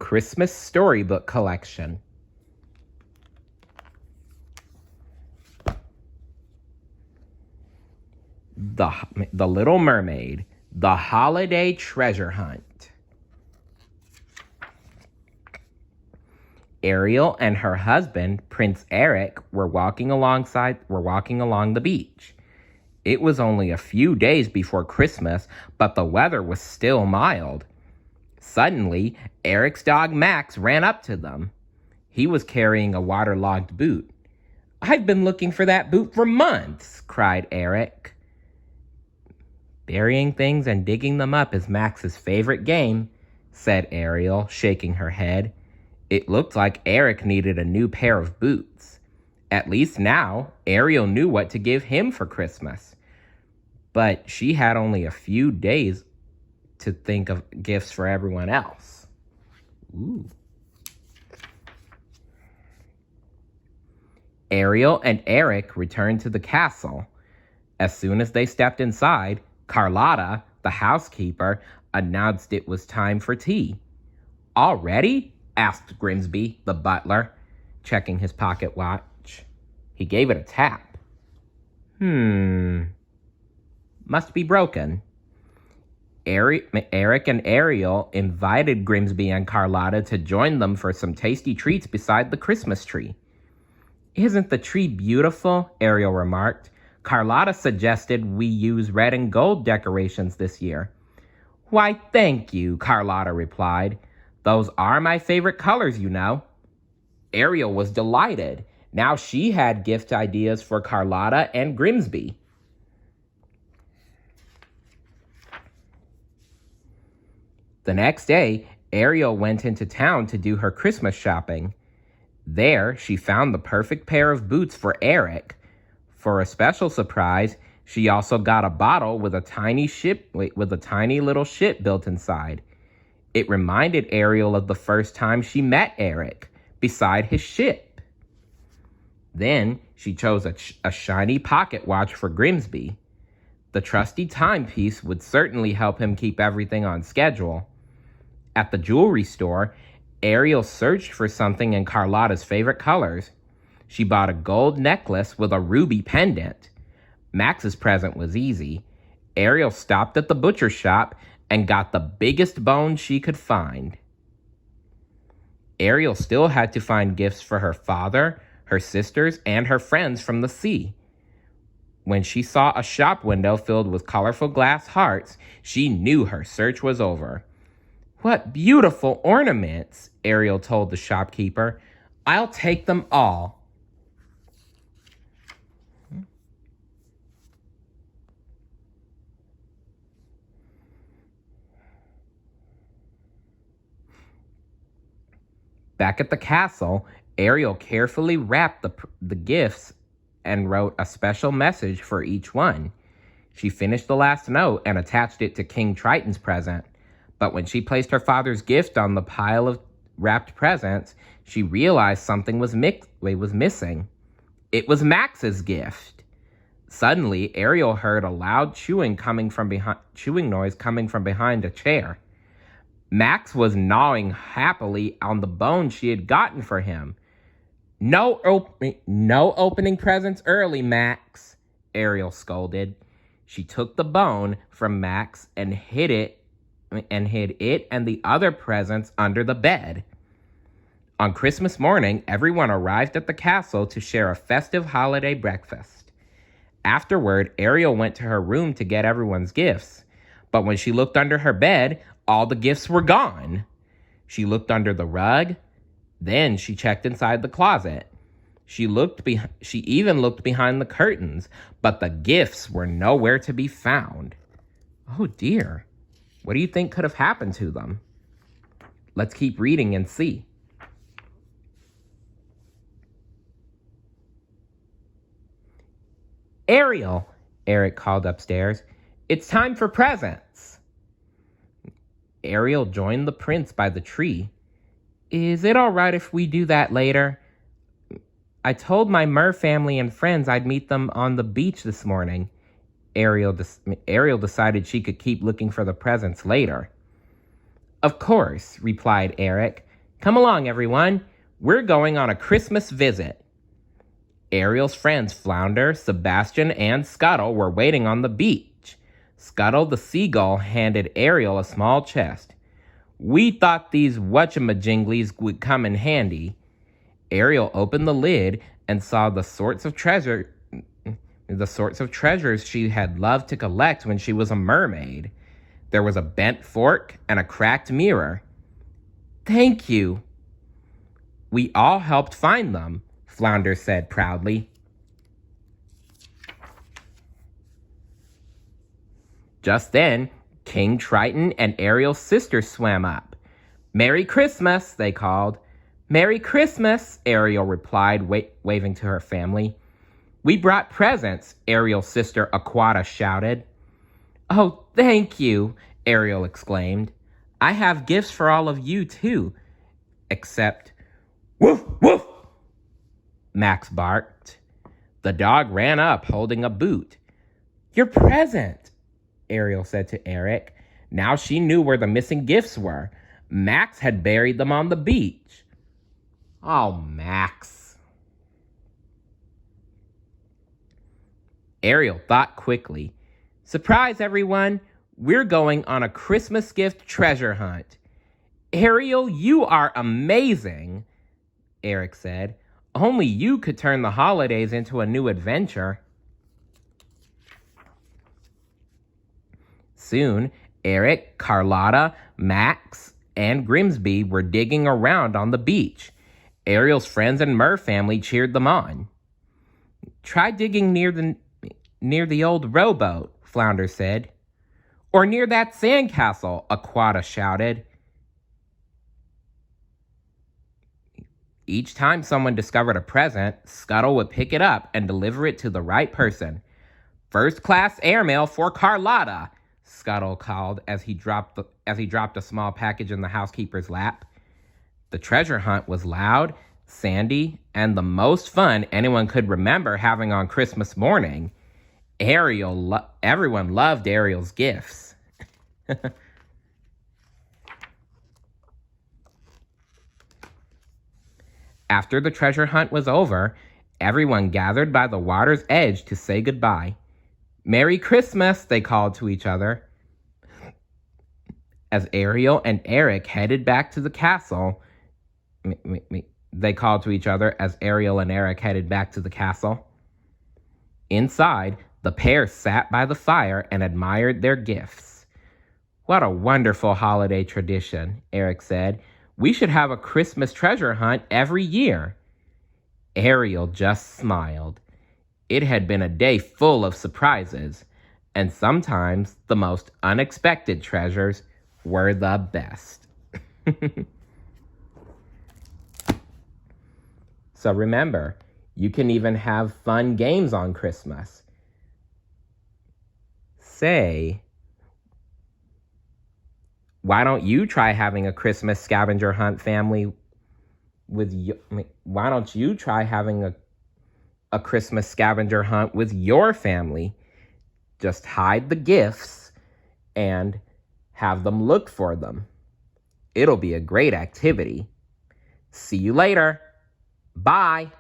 Christmas Storybook collection. The Little Mermaid, The Holiday Treasure Hunt. Ariel and her husband, Prince Eric, were walking along the beach. It was only a few days before Christmas, but the weather was still mild. Suddenly, Eric's dog Max ran up to them. He was carrying a waterlogged boot. "I've been looking for that boot for months," cried Eric. "Burying things and digging them up is Max's favorite game," said Ariel, shaking her head. It looked like Eric needed a new pair of boots. At least now, Ariel knew what to give him for Christmas. But she had only a few days to think of gifts for everyone else. Ooh. Ariel and Eric returned to the castle. As soon as they stepped inside, Carlotta, the housekeeper, announced it was time for tea. "Already?" asked Grimsby, the butler, checking his pocket watch. He gave it a tap. Must be broken." Eric and Ariel invited Grimsby and Carlotta to join them for some tasty treats beside the Christmas tree. "Isn't the tree beautiful?" Ariel remarked. "Carlotta suggested we use red and gold decorations this year." "Why, thank you," Carlotta replied. "Those are my favorite colors, you know." Ariel was delighted. Now she had gift ideas for Carlotta and Grimsby. The next day, Ariel went into town to do her Christmas shopping. There, she found the perfect pair of boots for Eric. For a special surprise, she also got a bottle with a tiny little ship built inside. It reminded Ariel of the first time she met Eric, beside his ship. Then she chose a shiny pocket watch for Grimsby. The trusty timepiece would certainly help him keep everything on schedule. At the jewelry store, Ariel searched for something in Carlotta's favorite colors. She bought a gold necklace with a ruby pendant. Max's present was easy. Ariel stopped at the butcher shop and got the biggest bone she could find. Ariel still had to find gifts for her father, her sisters, and her friends from the sea. When she saw a shop window filled with colorful glass hearts, she knew her search was over. "What beautiful ornaments," Ariel told the shopkeeper. "I'll take them all." Back at the castle, Ariel carefully wrapped the gifts and wrote a special message for each one. She finished the last note and attached it to King Triton's present. But when she placed her father's gift on the pile of wrapped presents, she realized something was missing. It was Max's gift. Suddenly, Ariel heard a loud chewing noise coming from behind a chair. Max was gnawing happily on the bone she had gotten for him. No opening presents early, Max," Ariel scolded. She took the bone from Max and hid it and the other presents under the bed. On Christmas morning, everyone arrived at the castle to share a festive holiday breakfast. Afterward, Ariel went to her room to get everyone's gifts. But when she looked under her bed, all the gifts were gone. She looked under the rug. Then she checked inside the closet. She even looked behind the curtains, but the gifts were nowhere to be found. Oh dear. What do you think could have happened to them? Let's keep reading and see. "Ariel," Eric called upstairs, "it's time for presents." Ariel joined the prince by the tree. "Is it all right if we do that later? I told my mer family and friends I'd meet them on the beach this morning." Ariel decided she could keep looking for the presents later. "Of course," replied Eric. Come along, everyone. We're going on a Christmas visit. Ariel's friends Flounder, Sebastian, and Scuttle were waiting on the beach. Scuttle the seagull handed Ariel a small chest. We thought these whatchamajinglies would come in handy. Ariel opened the lid and saw the sorts of treasures she had loved to collect when she was a mermaid. There was a bent fork and a cracked mirror. Thank you. We all helped find them, Flounder said proudly. Just then, King Triton and Ariel's sister swam up. Merry Christmas, they called. Merry Christmas, Ariel replied, waving to her family. We brought presents, Ariel's sister Aquata shouted. Oh, thank you, Ariel exclaimed. I have gifts for all of you, too. Except, woof, woof, Max barked. The dog ran up, holding a boot. Your present, Ariel said to Eric. Now she knew where the missing gifts were. Max had buried them on the beach. Oh, Max. Ariel thought quickly. Surprise, everyone! We're going on a Christmas gift treasure hunt. Ariel, you are amazing, Eric said. Only you could turn the holidays into a new adventure. Soon, Eric, Carlotta, Max, and Grimsby were digging around on the beach. Ariel's friends and Mer family cheered them on. Try digging near the old rowboat, Flounder said. Or near that sandcastle, Aquata shouted. Each time someone discovered a present, Scuttle would pick it up and deliver it to the right person. First-class airmail for Carlotta, Scuttle called as he dropped a small package in the housekeeper's lap. The treasure hunt was loud, sandy, and the most fun anyone could remember having on Christmas morning. Everyone loved Ariel's gifts. After the treasure hunt was over, everyone gathered by the water's edge to say goodbye. Merry Christmas, they called to each other. As Ariel and Eric headed back to the castle, they called to each other as Ariel and Eric headed back to the castle. Inside, the pair sat by the fire and admired their gifts. What a wonderful holiday tradition, Eric said. We should have a Christmas treasure hunt every year. Ariel just smiled. It had been a day full of surprises, and sometimes the most unexpected treasures were the best. So remember, you can even have fun games on Christmas. Say, why don't you try having a Christmas scavenger hunt family with you? Why don't you try having a Christmas scavenger hunt with your family? Just hide the gifts and have them look for them. It'll be a great activity. See you later. Bye.